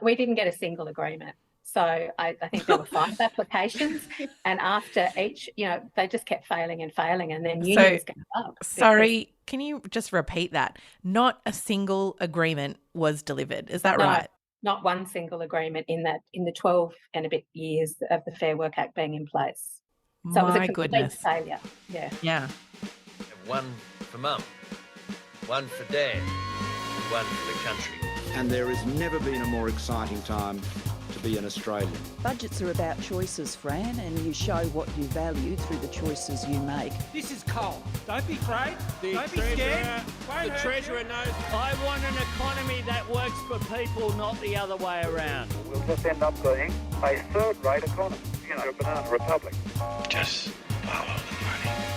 We didn't get a single agreement. So I think there were 5 applications, and after each, they just kept failing and failing, and then unions gave up. Sorry, can you just repeat that? Not a single agreement was delivered. Is that right? Not one single agreement in the 12 and a bit years of the Fair Work Act being in place. So it was a complete failure. Yeah. One for mum, one for dad, one for the country. And there has never been a more exciting time to be an Australian. Budgets are about choices, Fran, and you show what you value through the choices you make. This is coal. Don't be afraid. Don't be scared. The Treasurer knows. I want an economy that works for people, not the other way around. We'll just end up being a third-rate economy, a banana republic. Just follow the money.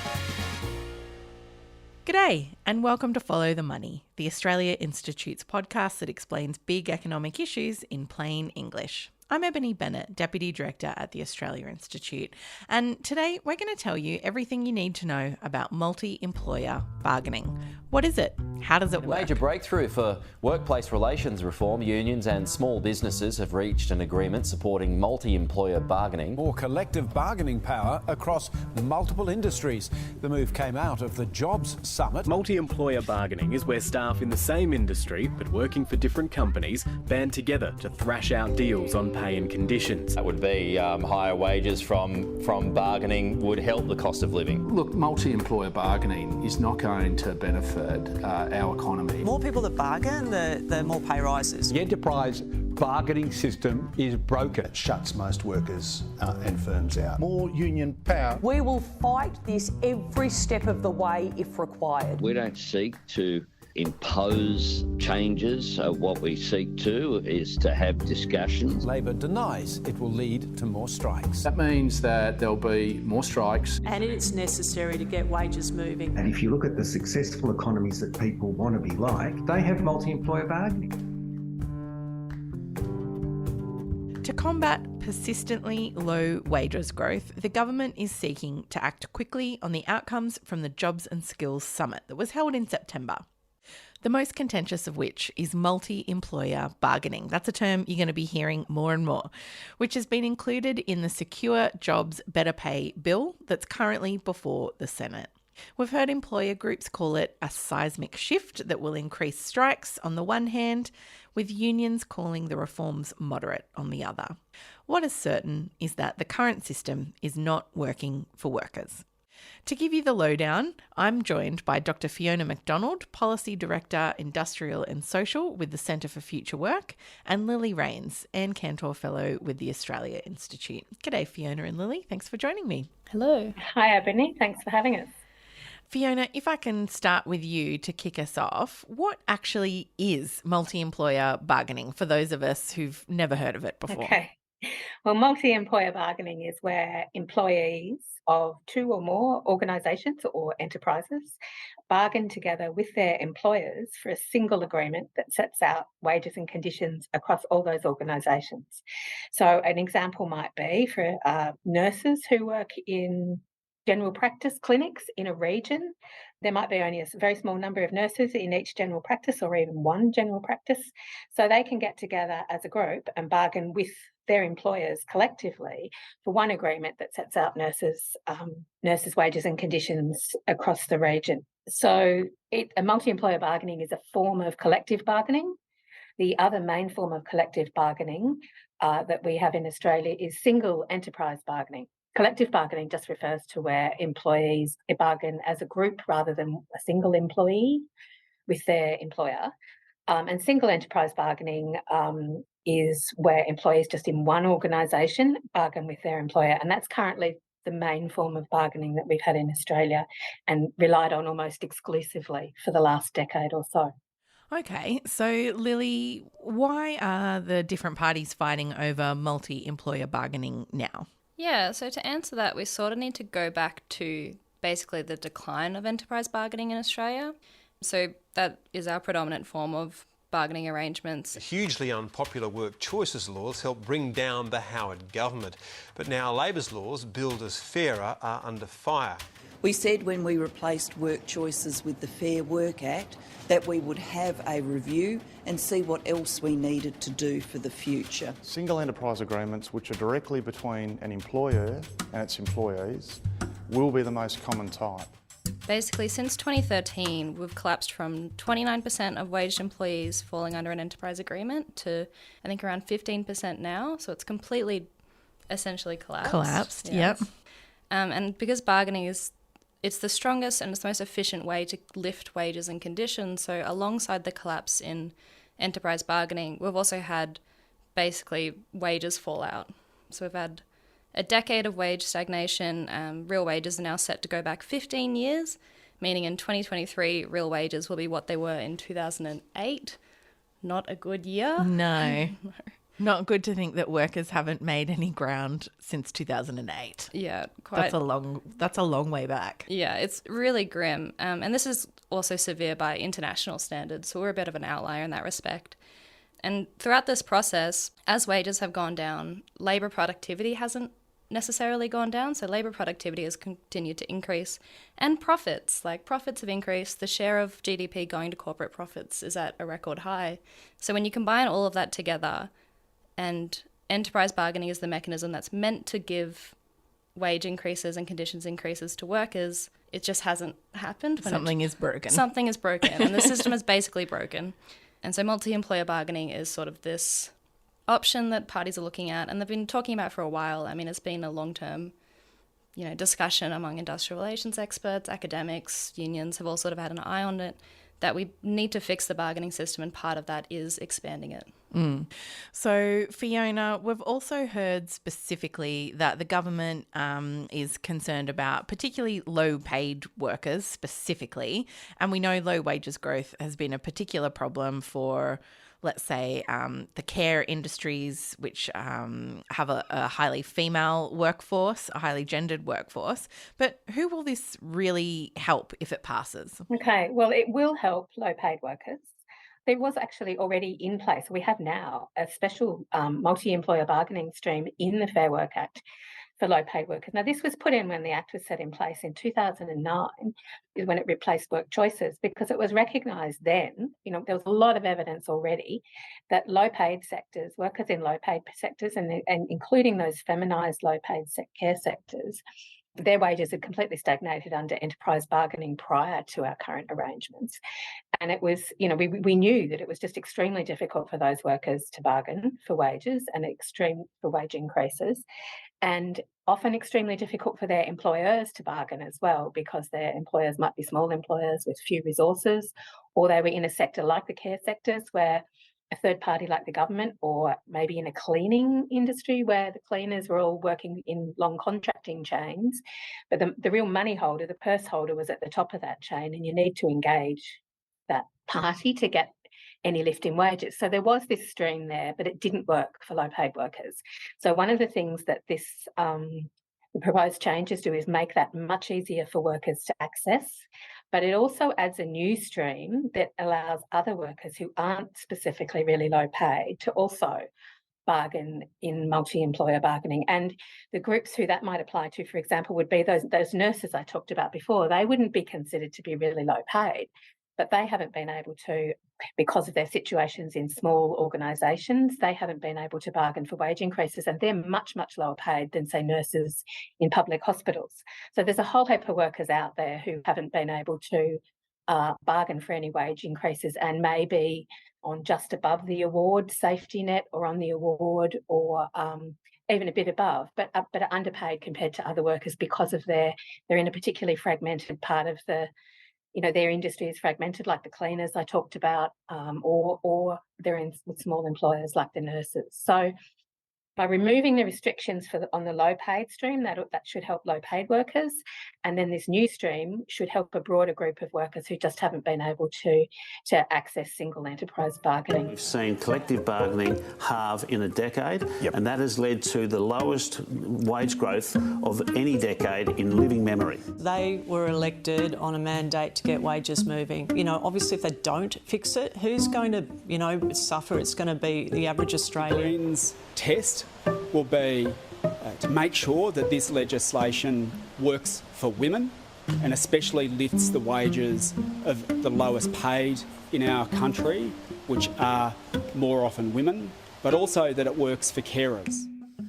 G'day, and welcome to Follow the Money, the Australia Institute's podcast that explains big economic issues in plain English. I'm Ebony Bennett, Deputy Director at the Australia Institute, and today we're going to tell you everything you need to know about multi-employer bargaining. What is it? How does it work? A major breakthrough for workplace relations reform. Unions and small businesses have reached an agreement supporting multi-employer bargaining. More collective bargaining power across multiple industries. The move came out of the Jobs Summit. Multi-employer bargaining is where staff in the same industry but working for different companies band together to thrash out deals on pay and conditions. That would be higher wages from bargaining would help the cost of living. Look, multi-employer bargaining is not going to benefit our economy. More people that bargain, the more pay rises. The enterprise bargaining system is broken. It shuts most workers and firms out. More union power. We will fight this every step of the way if required. We don't seek to impose changes. What we seek to is to have discussions. Labor denies it will lead to more strikes. That means that there'll be more strikes. And it's necessary to get wages moving. And if you look at the successful economies that people want to be like, they have multi-employer bargaining. To combat persistently low wages growth, the government is seeking to act quickly on the outcomes from the Jobs and Skills Summit that was held in September. The most contentious of which is multi-employer bargaining. That's a term you're going to be hearing more and more, which has been included in the Secure Jobs Better Pay bill that's currently before the Senate. We've heard employer groups call it a seismic shift that will increase strikes on the one hand, with unions calling the reforms moderate on the other. What is certain is that the current system is not working for workers. To give you the lowdown, I'm joined by Dr. Fiona McDonald, Policy Director, Industrial and Social with the Centre for Future Work, and Lily Rains, Anne Cantor Fellow with the Australia Institute. G'day, Fiona and Lily. Thanks for joining me. Hello. Hi, Ebony. Thanks for having us. Fiona, if I can start with you to kick us off, what actually is multi-employer bargaining for those of us who've never heard of it before? Okay. Well, multi-employer bargaining is where employees of 2 or more organisations or enterprises bargain together with their employers for a single agreement that sets out wages and conditions across all those organisations. So an example might be for nurses who work in general practice clinics in a region. There might be only a very small number of nurses in each general practice or even one general practice. So they can get together as a group and bargain with their employers collectively for one agreement that sets out nurses' wages and conditions across the region. So a multi-employer bargaining is a form of collective bargaining. The other main form of collective bargaining that we have in Australia is single enterprise bargaining. Collective bargaining just refers to where employees bargain as a group rather than a single employee with their employer. And single enterprise bargaining is where employees just in one organisation bargain with their employer. And that's currently the main form of bargaining that we've had in Australia and relied on almost exclusively for the last decade or so. Okay, so Lily, why are the different parties fighting over multi-employer bargaining now? Yeah, so to answer that, we sort of need to go back to basically the decline of enterprise bargaining in Australia. So that is our predominant form of bargaining arrangements. Hugely unpopular work choices laws helped bring down the Howard government. But now Labor's laws, billed as fairer, are under fire. We said when we replaced work choices with the Fair Work Act that we would have a review and see what else we needed to do for the future. Single enterprise agreements, which are directly between an employer and its employees, will be the most common type. Basically, since 2013, we've collapsed from 29% of waged employees falling under an enterprise agreement to, I think, around 15% now. So it's completely, essentially collapsed. Yep. And because bargaining it's the strongest and it's the most efficient way to lift wages and conditions. So alongside the collapse in enterprise bargaining, we've also had basically wages fall out. So we've had a decade of wage stagnation. Real wages are now set to go back 15 years, meaning in 2023, real wages will be what they were in 2008. Not a good year. No. Not good to think that workers haven't made any ground since 2008. Yeah, That's a long way back. Yeah, it's really grim. And this is also severe by international standards, so we're a bit of an outlier in that respect. And throughout this process, as wages have gone down, labour productivity hasn't necessarily gone down. So labour productivity has continued to increase. And profits have increased. The share of GDP going to corporate profits is at a record high. So when you combine all of that together, and enterprise bargaining is the mechanism that's meant to give wage increases and conditions increases to workers, it just hasn't happened. Something is broken. Something is broken, and the system is basically broken. And so multi-employer bargaining is sort of this option that parties are looking at, and they've been talking about for a while. I mean, it's been a long-term, discussion among industrial relations experts, academics, unions have all sort of had an eye on it, that we need to fix the bargaining system, and part of that is expanding it. So, Fiona, we've also heard specifically that the government is concerned about particularly low-paid workers specifically, and we know low wages growth has been a particular problem for, let's say, the care industries, which have a highly female workforce, a highly gendered workforce. But who will this really help if it passes? Okay, well, it will help low-paid workers. There was actually already in place, we have now a special multi-employer bargaining stream in the Fair Work Act for low-paid workers. Now, this was put in when the Act was set in place in 2009, is when it replaced work choices, because it was recognised then, there was a lot of evidence already that low-paid sectors, workers in low-paid sectors, and including those feminised low-paid care sectors, their wages had completely stagnated under enterprise bargaining prior to our current arrangements. And it was, we knew that it was just extremely difficult for those workers to bargain for wages and extreme for wage increases, and often extremely difficult for their employers to bargain as well, because their employers might be small employers with few resources, or they were in a sector like the care sectors where a third party like the government, or maybe in a cleaning industry where the cleaners were all working in long contracting chains, but the real money holder, the purse holder, was at the top of that chain, and you need to engage that party to get any lift in wages. So there was this stream there, but it didn't work for low-paid workers. So one of the things that the proposed changes do is make that much easier for workers to access, but it also adds a new stream that allows other workers who aren't specifically really low paid to also bargain in multi-employer bargaining. And the groups who that might apply to, for example, would be those nurses I talked about before. They wouldn't be considered to be really low paid, but they haven't been able to, because of their situations in small organisations, they haven't been able to bargain for wage increases, and they're much, much lower paid than, say, nurses in public hospitals. So there's a whole heap of workers out there who haven't been able to bargain for any wage increases, and maybe on just above the award safety net, or on the award, or even a bit above, but are underpaid compared to other workers because of they're in a particularly fragmented part of the, their industry is fragmented, like the cleaners I talked about, or they're in with small employers like the nurses. So by removing the restrictions on the low-paid stream, that should help low-paid workers, and then this new stream should help a broader group of workers who just haven't been able to access single enterprise bargaining. We've seen collective bargaining halve in a decade, and that has led to the lowest wage growth of any decade in living memory. They were elected on a mandate to get wages moving. Obviously if they don't fix it, who's going to, suffer? It's going to be the average Australian. Green's test will be to make sure that this legislation works for women, and especially lifts the wages of the lowest paid in our country, which are more often women, but also that it works for carers.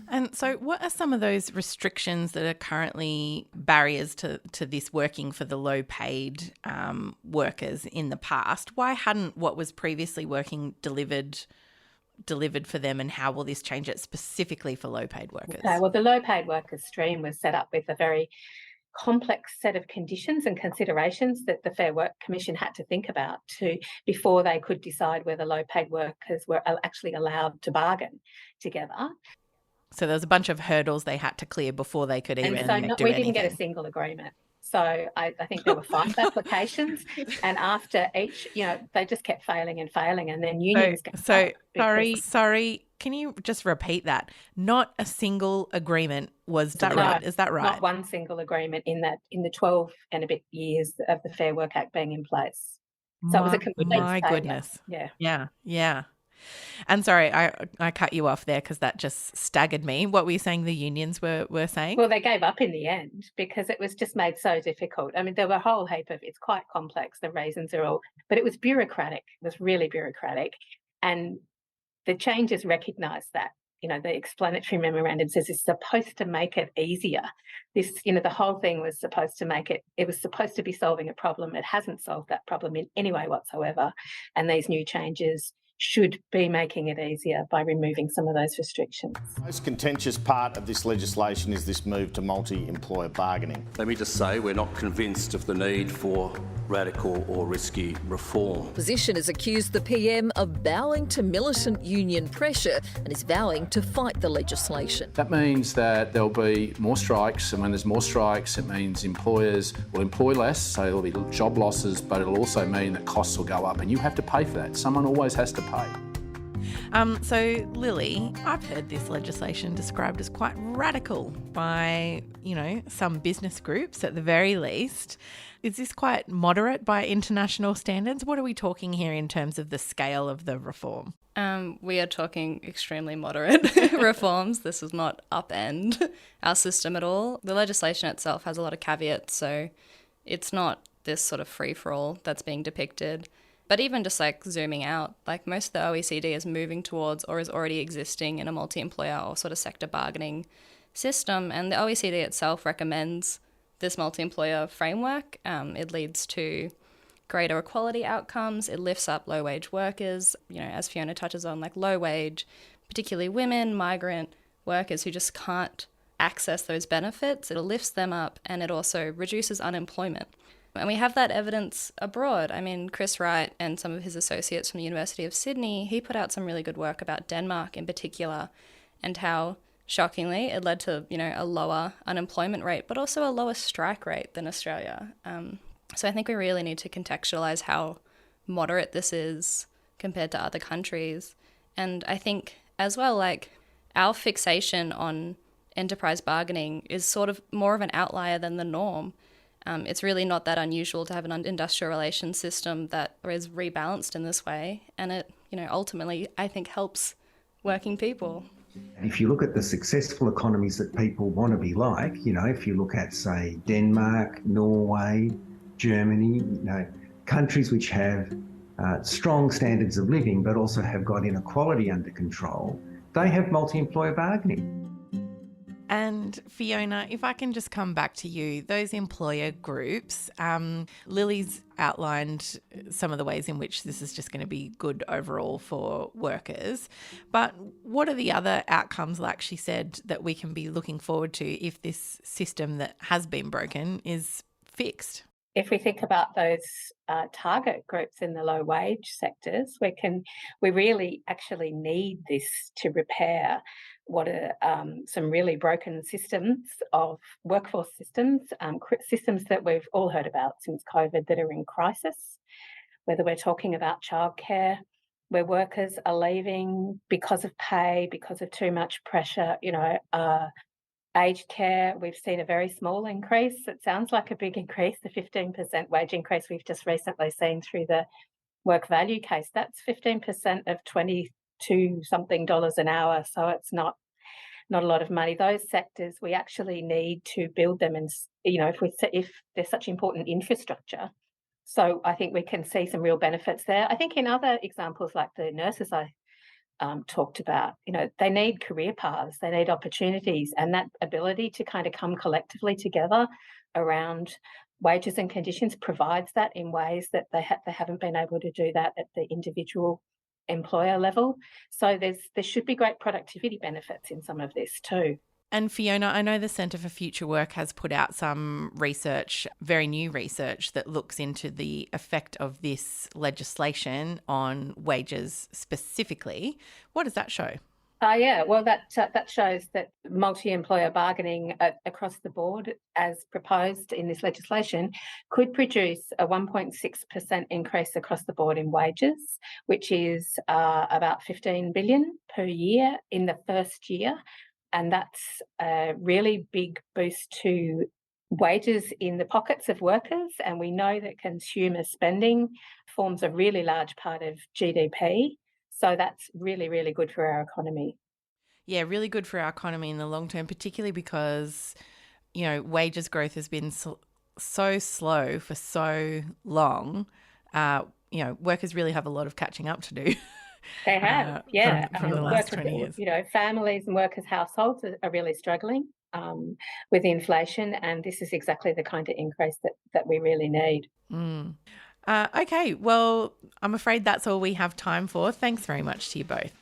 And so what are some of those restrictions that are currently barriers to this working for the low-paid workers in the past? Why hadn't what was previously working delivered for them, and how will this change it specifically for low-paid workers? Okay, well, the low-paid workers stream was set up with a very complex set of conditions and considerations that the Fair Work Commission had to think about before they could decide whether low-paid workers were actually allowed to bargain together. So there was a bunch of hurdles they had to clear before they could even do anything. We didn't get a single agreement. So I think there were 5 applications, and after each, they just kept failing, and then unions. Sorry, can you just repeat that? Not a single agreement was delivered. No, is that right? Not one single agreement in the 12 and a bit years of the Fair Work Act being in place. So it was a complete failure. Goodness. Yeah. And sorry, I cut you off there because that just staggered me. What were you saying the unions were saying? Well, they gave up in the end because it was just made so difficult. I mean, there were a whole heap of, it's quite complex, the reasons are all, but it was bureaucratic. It was really bureaucratic. And the changes recognised that. The explanatory memorandum says it's supposed to make it easier. This, the whole thing was supposed to it was supposed to be solving a problem. It hasn't solved that problem in any way whatsoever. And these new changes should be making it easier by removing some of those restrictions. The most contentious part of this legislation is this move to multi-employer bargaining. Let me just say we're not convinced of the need for radical or risky reform. Opposition has accused the PM of bowing to militant union pressure and is vowing to fight the legislation. That means that there'll be more strikes, and when there's more strikes, it means employers will employ less, so there'll be job losses, but it'll also mean that costs will go up, and you have to pay for that. Someone always has to pay. So, Lily, I've heard this legislation described as quite radical by, some business groups at the very least. Is this quite moderate by international standards? What are we talking here in terms of the scale of the reform? We are talking extremely moderate reforms. This is not upend our system at all. The legislation itself has a lot of caveats, so it's not this sort of free-for-all that's being depicted. But even just zooming out, most of the OECD is moving towards or is already existing in a multi-employer or sort of sector bargaining system. And the OECD itself recommends this multi-employer framework. It leads to greater equality outcomes. It lifts up low-wage workers, as Fiona touches on, low wage, particularly women, migrant workers who just can't access those benefits. It lifts them up, and it also reduces unemployment. And we have that evidence abroad. I mean, Chris Wright and some of his associates from the University of Sydney, he put out some really good work about Denmark in particular, and how, shockingly, it led to, a lower unemployment rate, but also a lower strike rate than Australia. So I think we really need to contextualise how moderate this is compared to other countries. And I think as well, our fixation on enterprise bargaining is sort of more of an outlier than the norm. It's really not that unusual to have an industrial relations system that is rebalanced in this way. And it, ultimately, I think helps working people. If you look at the successful economies that people want to be like, if you look at, say, Denmark, Norway, Germany, countries which have strong standards of living but also have got inequality under control, they have multi-employer bargaining. And Fiona, if I can just come back to you, those employer groups, Lily's outlined some of the ways in which this is just going to be good overall for workers. But what are the other outcomes, like she said, that we can be looking forward to if this system that has been broken is fixed? If we think about those target groups in the low wage sectors, we really actually need this to repair what are some really broken systems of workforce systems, systems that we've all heard about since COVID that are in crisis, whether we're talking about childcare, where workers are leaving because of pay, because of too much pressure, aged care, we've seen a very small increase. It sounds like a big increase, the 15% wage increase we've just recently seen through the work value case. That's 15% of $22-something an hour, so it's not a lot of money. Those sectors, we actually need to build them if there's such important infrastructure. So I think we can see some real benefits there. I think in other examples like the nurses I talked about, they need career paths, they need opportunities, and that ability to kind of come collectively together around wages and conditions provides that in ways that they haven't been able to do that at the individual employer level. So there should be great productivity benefits in some of this too. And Fiona, I know the Centre for Future Work has put out some research, very new research, that looks into the effect of this legislation on wages specifically. What does that show? Well, that shows that multi-employer bargaining across the board, as proposed in this legislation, could produce a 1.6% increase across the board in wages, which is about $15 billion per year in the first year. And that's a really big boost to wages in the pockets of workers. And we know that consumer spending forms a really large part of GDP. So that's really, really good for our economy. Yeah, really good for our economy in the long term, particularly because, wages growth has been so slow for so long. Workers really have a lot of catching up to do. They have, from the last 20 years. Families and workers' households are really struggling with inflation, and this is exactly the kind of increase that we really need. Okay, well, I'm afraid that's all we have time for. Thanks very much to you both.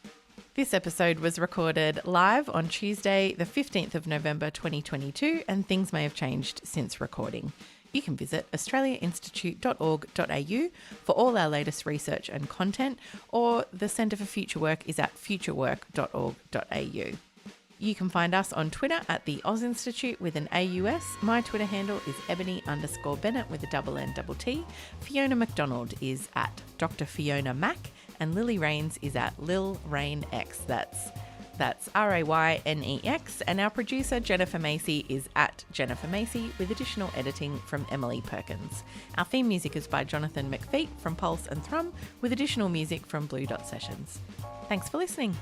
This episode was recorded live on Tuesday, the 15th of November 2022, and things may have changed since recording. You can visit australiainstitute.org.au for all our latest research and content, or the Centre for Future Work is at futurework.org.au. You can find us on Twitter at the Oz Institute with an AUS. My Twitter handle is Ebony_Bennett with a N_T. Fiona McDonald is at Dr. Fiona Mac, and Lily Rains is at Lil Rain X. That's RAYNEX, and our producer Jennifer Macy is at Jennifer Macy with additional editing from Emily Perkins. Our theme music is by Jonathan McFeet from Pulse and Thrum with additional music from Blue Dot Sessions. Thanks for listening.